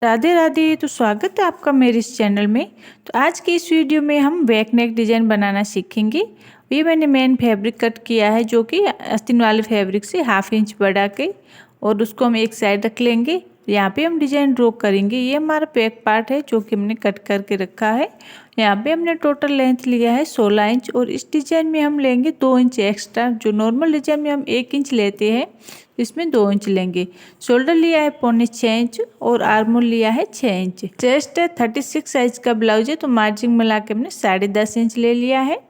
राधे राधे। तो स्वागत है आपका मेरे इस चैनल में। तो आज की इस वीडियो में हम बैक नेक डिज़ाइन बनाना सीखेंगे। ये मैंने मेन फैब्रिक कट किया है जो कि आस्तीन वाले फैब्रिक से 1/2 इंच बढ़ा के, और उसको हम एक साइड रख लेंगे। यहाँ पे हम डिज़ाइन ड्रॉ करेंगे। ये हमारा बैक पार्ट है जो कि हमने कट करके रखा है। यहाँ पे हमने टोटल लेंथ लिया है 16 इंच, और इस डिज़ाइन में हम लेंगे 2 इंच एक्स्ट्रा। जो नॉर्मल डिज़ाइन में हम 1 इंच लेते हैं, इसमें 2 इंच लेंगे। शोल्डर लिया है 6.25 इंच और आर्म होल लिया है 6 इंच। चेस्ट है 36 साइज का ब्लाउज है, तो मार्जिन मिला के हमने 10.5 इंच ले लिया है।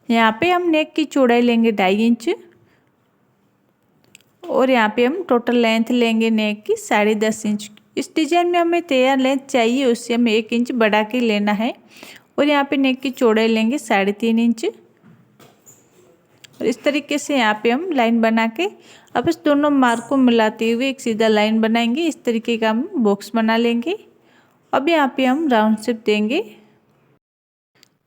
यहाँ पे हम नेक की चौड़ाई लेंगे 2.5 इंच, और यहाँ पे हम टोटल लेंथ लेंगे नेक की 10.5 इंच। इस डिजाइन में हमें तैयार लेंथ चाहिए, उससे हमें 1 इंच बढ़ा के लेना है। और यहाँ पे नेक की चौड़ाई लेंगे 3.5 इंच। और इस तरीके से यहाँ पे हम लाइन बना के अब इस दोनों मार्क को मिलाते हुए एक सीधा लाइन बनाएंगे। इस तरीके का हम बॉक्स बना लेंगे। अब यहाँ पे हम राउंड शेप देंगे,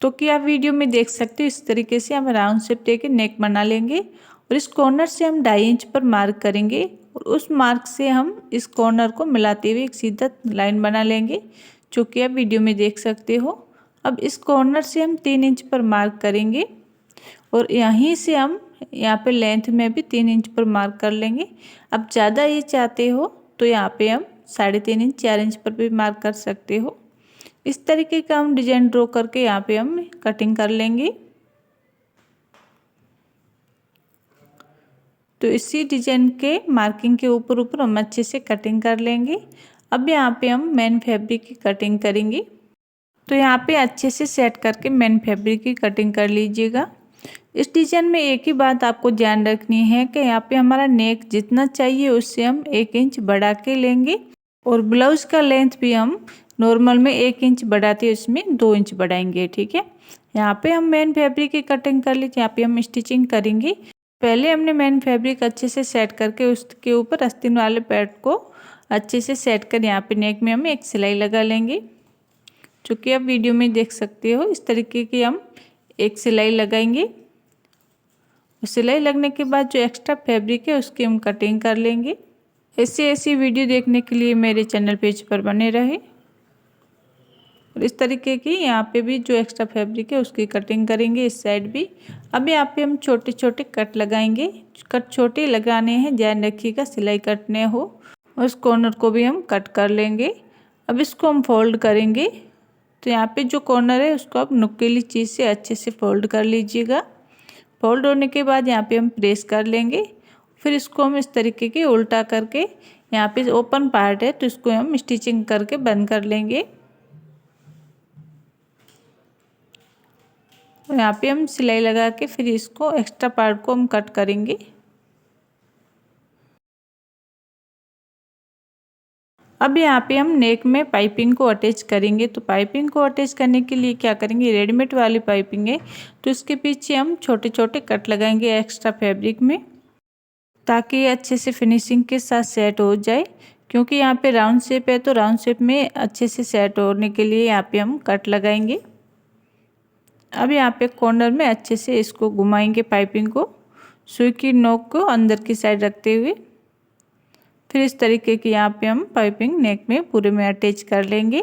तो कि आप वीडियो में देख सकते हो इस तरीके से हम राउंड शेप देके नेक बना लेंगे। और इस कॉर्नर से हम 2.5 इंच पर मार्क करेंगे, और उस मार्क से हम इस कॉर्नर को मिलाते हुए एक सीधा लाइन बना लेंगे, जो कि आप वीडियो में देख सकते हो। अब इस कॉर्नर से हम 3 इंच पर मार्क करेंगे, और यहीं से हम यहाँ पे लेंथ में भी 3 इंच पर मार्क कर लेंगे। अब ज़्यादा ये चाहते हो तो यहाँ पे हम 3.5 इंच 4 इंच पर भी मार्क कर सकते हो। इस तरीके का हम डिजाइन ड्रॉ करके यहाँ पे हम कटिंग कर लेंगे। तो इसी डिजाइन के मार्किंग के ऊपर ऊपर हम अच्छे से कटिंग कर लेंगे। अब यहाँ पे हम मेन फैब्रिक की कटिंग करेंगे। तो यहाँ पे अच्छे से सेट करके मेन फैब्रिक की कटिंग कर लीजिएगा। इस डिजाइन में एक ही बात आपको ध्यान रखनी है कि यहाँ पे हमारा नेक जितना चाहिए उससे हम 1 इंच बढ़ा के लेंगे, और ब्लाउज का लेंथ भी हम नॉर्मल में 1 इंच बढ़ाते उसमें 2 इंच बढ़ाएंगे। ठीक है, यहाँ पे हम मेन फैब्रिक की कटिंग कर ली। यहाँ पे हम स्टिचिंग करेंगे। पहले हमने मेन फैब्रिक अच्छे से सेट करके उसके ऊपर आस्तीन वाले पैड को अच्छे से सेट कर यहाँ पे नेक में हम एक सिलाई लगा लेंगे, जो कि आप वीडियो में देख सकते हो। इस तरीके की हम एक सिलाई लगाएंगे। सिलाई लगने के बाद जो एक्स्ट्रा फैब्रिक है उसकी हम कटिंग कर लेंगे। ऐसी वीडियो देखने के लिए मेरे चैनल पेज पर बने रहे। और इस तरीके की यहाँ पे भी जो एक्स्ट्रा फैब्रिक है उसकी कटिंग करेंगे, इस साइड भी। अब यहाँ पे हम छोटे छोटे कट लगाएंगे। कट छोटे लगाने हैं, ध्यान रखिएगा सिलाई कटने हो। और उस कॉर्नर को भी हम कट कर लेंगे। अब इसको हम फोल्ड करेंगे। तो यहाँ पे जो कॉर्नर है उसको आप नुकीली चीज़ से अच्छे से फोल्ड कर लीजिएगा। फोल्ड होने के बाद यहाँ पे हम प्रेस कर लेंगे। फिर इसको हम इस तरीके के उल्टा करके, यहाँ पे ओपन पार्ट है तो इसको हम स्टिचिंग करके बंद कर लेंगे। और यहाँ पे हम सिलाई लगा के फिर इसको एक्स्ट्रा पार्ट को हम कट करेंगे। अब यहाँ पे हम नेक में पाइपिंग को अटैच करेंगे। तो पाइपिंग को अटैच करने के लिए क्या करेंगे, रेडीमेड वाली पाइपिंग है तो इसके पीछे हम छोटे छोटे कट लगाएंगे एक्स्ट्रा फैब्रिक में, ताकि ये अच्छे से फिनिशिंग के साथ सेट हो जाए। क्योंकि यहाँ पे राउंड शेप है तो राउंड शेप में अच्छे से सेट होने के लिए यहाँ पे हम कट लगाएंगे। अब यहाँ पे कॉर्नर में अच्छे से इसको घुमाएंगे पाइपिंग को, सुई की नोक को अंदर की साइड रखते हुए। फिर इस तरीके की यहाँ पे हम पाइपिंग नेक में पूरे में अटैच कर लेंगे।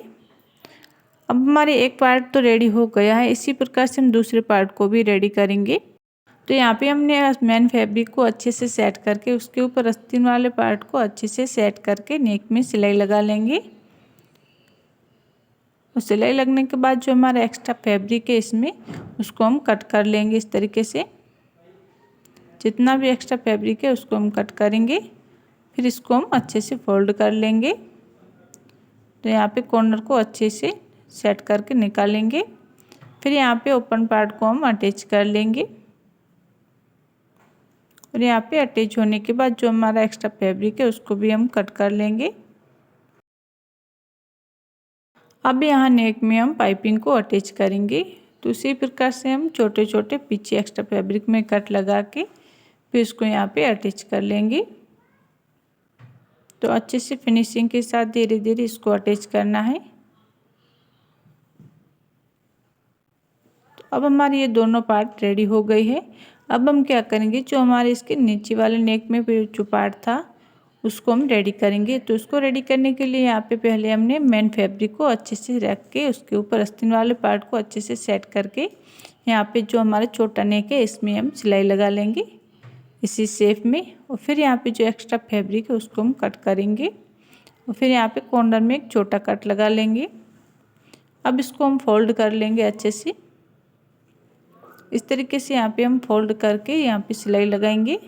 अब हमारे एक पार्ट तो रेडी हो गया है, इसी प्रकार से हम दूसरे पार्ट को भी रेडी करेंगे। तो यहाँ पे हमने मेन फैब्रिक को अच्छे से सेट करके उसके ऊपर आस्तीन वाले पार्ट को अच्छे से सेट करके नेक में सिलाई लगा लेंगे। और सिलाई लगने के बाद जो हमारा एक्स्ट्रा फैब्रिक है इसमें उसको हम कट कर लेंगे। इस तरीके से जितना भी एक्स्ट्रा फैब्रिक है उसको हम कट करेंगे। फिर इसको हम अच्छे से फोल्ड कर लेंगे। तो यहाँ पे कॉर्नर को अच्छे से सेट करके निकालेंगे। फिर यहाँ पे ओपन पार्ट को हम अटैच कर लेंगे। और यहाँ पे अटैच होने के बाद जो हमारा एक्स्ट्रा फैब्रिक है उसको भी हम कट कर लेंगे। अब यहाँ नेक में हम पाइपिंग को अटैच करेंगे। तो उसी प्रकार से हम छोटे छोटे पीछे एक्स्ट्रा फैब्रिक में कट लगा के फिर इसको यहाँ पे अटैच कर लेंगे। तो अच्छे से फिनिशिंग के साथ धीरे धीरे इसको अटैच करना है। तो अब हमारे ये दोनों पार्ट रेडी हो गई है। अब हम क्या करेंगे, जो हमारे इसके नीचे वाले नेक में जो पार्ट था उसको हम रेडी करेंगे। तो उसको रेडी करने के लिए यहाँ पे पहले हमने मेन फैब्रिक को अच्छे से रख के उसके ऊपर आस्तीन वाले पार्ट को अच्छे से सेट करके यहाँ पे जो हमारा छोटा नेक है इसमें हम सिलाई लगा लेंगे इसी शेप में। और फिर यहाँ पे जो एक्स्ट्रा फैब्रिक है उसको हम कट करेंगे और फिर यहाँ पे कॉर्नर में एक छोटा कट लगा लेंगे। अब इसको हम फोल्ड कर लेंगे अच्छे से। इस तरीके से यहाँ पे हम फोल्ड करके यहाँ पे सिलाई लगाएंगे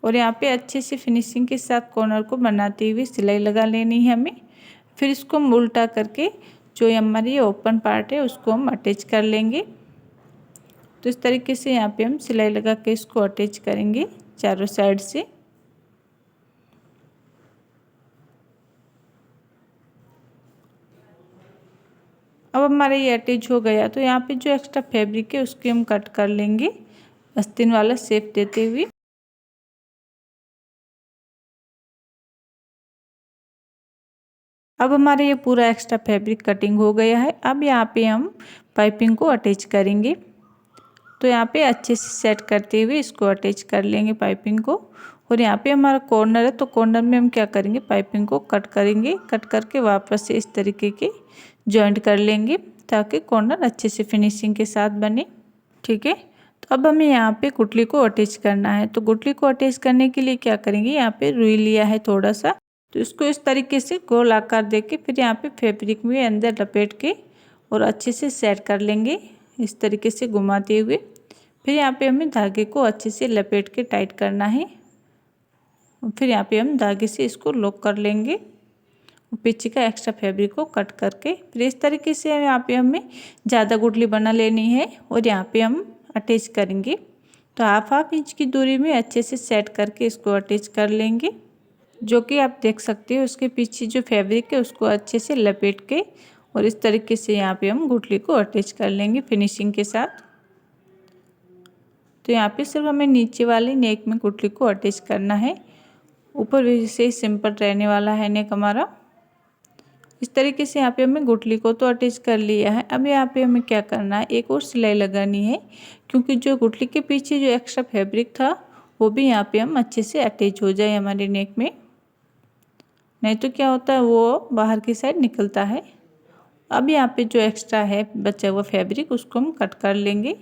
और यहाँ पे अच्छे से फिनिशिंग के साथ कॉर्नर को बनाते हुए सिलाई लगा लेनी है हमें। फिर इसको हम उल्टा करके जो हमारी ओपन पार्ट है उसको हम अटैच कर लेंगे। तो इस तरीके से यहाँ पे हम सिलाई लगा के इसको अटैच करेंगे चारों साइड से। अब हमारा ये अटैच हो गया तो यहाँ पे जो एक्स्ट्रा फैब्रिक है उसके हम कट कर लेंगे आस्तीन वाला शेप देते हुए। अब हमारा ये पूरा एक्स्ट्रा फैब्रिक कटिंग हो गया है। अब यहाँ पे हम पाइपिंग को अटैच करेंगे। तो यहाँ पे अच्छे से सेट करते हुए इसको अटैच कर लेंगे पाइपिंग को। और यहाँ पे हमारा कॉर्नर है तो कॉर्नर में हम क्या करेंगे पाइपिंग को कट करेंगे। कट करके वापस से इस तरीके के जॉइंट कर लेंगे ताकि कॉर्नर अच्छे से फिनिशिंग के साथ बने। ठीक है। तो अब हमें यहाँ पे गुठली को अटैच करना है। तो गुठली को अटैच करने के लिए क्या करेंगे, यहाँ पे रुई लिया है थोड़ा सा, तो इसको इस तरीके से गोल आकार दे के फिर यहाँ पे फैब्रिक में अंदर लपेट के और अच्छे से सेट कर लेंगे इस तरीके से घुमाते हुए। फिर यहाँ पे हमें धागे को अच्छे से लपेट के टाइट करना है। फिर यहाँ पे हम धागे से इसको लॉक कर लेंगे पीछे का एक्स्ट्रा फैब्रिक को कट करके। फिर इस तरीके से यहाँ पे हमें ज़्यादा गुठली बना लेनी है और यहाँ पे हम अटैच करेंगे। तो हाफ इंच की दूरी में अच्छे से सेट करके इसको अटैच कर लेंगे। जो कि आप देख सकते हो उसके पीछे जो फैब्रिक है उसको अच्छे से लपेट के और इस तरीके से यहाँ पे हम गुठली को अटैच कर लेंगे फिनिशिंग के साथ। तो यहाँ पे सिर्फ हमें नीचे वाले नेक में गुठली को अटैच करना है, ऊपर भी से सिंपल रहने वाला है नेक हमारा। इस तरीके से यहाँ पे हमें गुठली को तो अटैच कर लिया है। अब यहाँ पे हमें क्या करना है, एक और सिलाई लगानी है क्योंकि जो गुठली के पीछे जो एक्स्ट्रा फैब्रिक था वो भी यहाँ पे हम अच्छे से अटैच हो जाए हमारे नेक में, नहीं तो क्या होता है वो बाहर की साइड निकलता है। अब यहाँ पे जो एक्स्ट्रा है बचा हुआ फैब्रिक उसको हम कट कर लेंगे।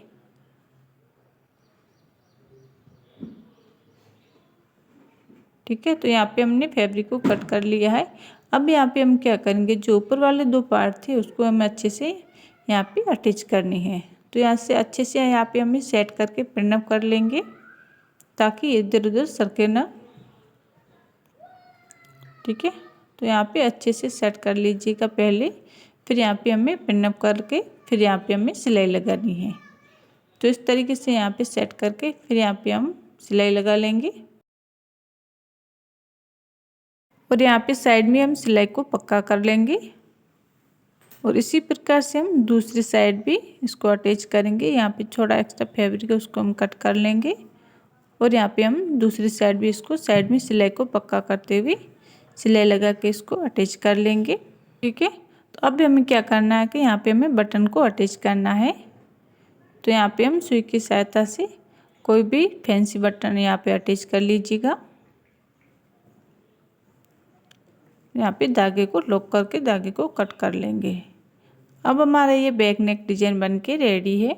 ठीक है। तो यहाँ पे हमने फैब्रिक को कट कर लिया है। अब यहाँ पे हम क्या करेंगे, जो ऊपर वाले दो पार्ट थे उसको हम अच्छे से यहाँ पे अटैच करनी है। तो यहाँ से अच्छे से यहाँ पे हमें सेट करके पिन अप कर लेंगे ताकि इधर उधर सरके ना। ठीक है। तो यहाँ पे अच्छे से सेट कर लीजिएगा पहले, फिर यहाँ पे हमें पिन अप करके फिर यहाँ पे हमें सिलाई लगानी है। तो इस तरीके से यहाँ पे सेट करके फिर यहाँ पे हम सिलाई लगा लेंगे और यहाँ पे साइड में हम सिलाई को पक्का कर लेंगे। और इसी प्रकार से हम दूसरी साइड भी इसको अटैच करेंगे। यहाँ पे थोड़ा एक्स्ट्रा फैब्रिक है उसको हम कट कर लेंगे और यहाँ पे हम दूसरी साइड भी इसको साइड में सिलाई को पक्का करते हुए सिलाई लगा के इसको अटैच कर लेंगे। ठीक है। तो अब हमें क्या करना है कि यहाँ पे हमें बटन को अटैच करना है। तो यहाँ पे हम सुई की सहायता से कोई भी फैंसी बटन यहाँ पे अटैच कर लीजिएगा। यहाँ पे धागे को लॉक करके धागे को कट कर लेंगे। अब हमारा ये बैक नेक डिजाइन बन के रेडी है।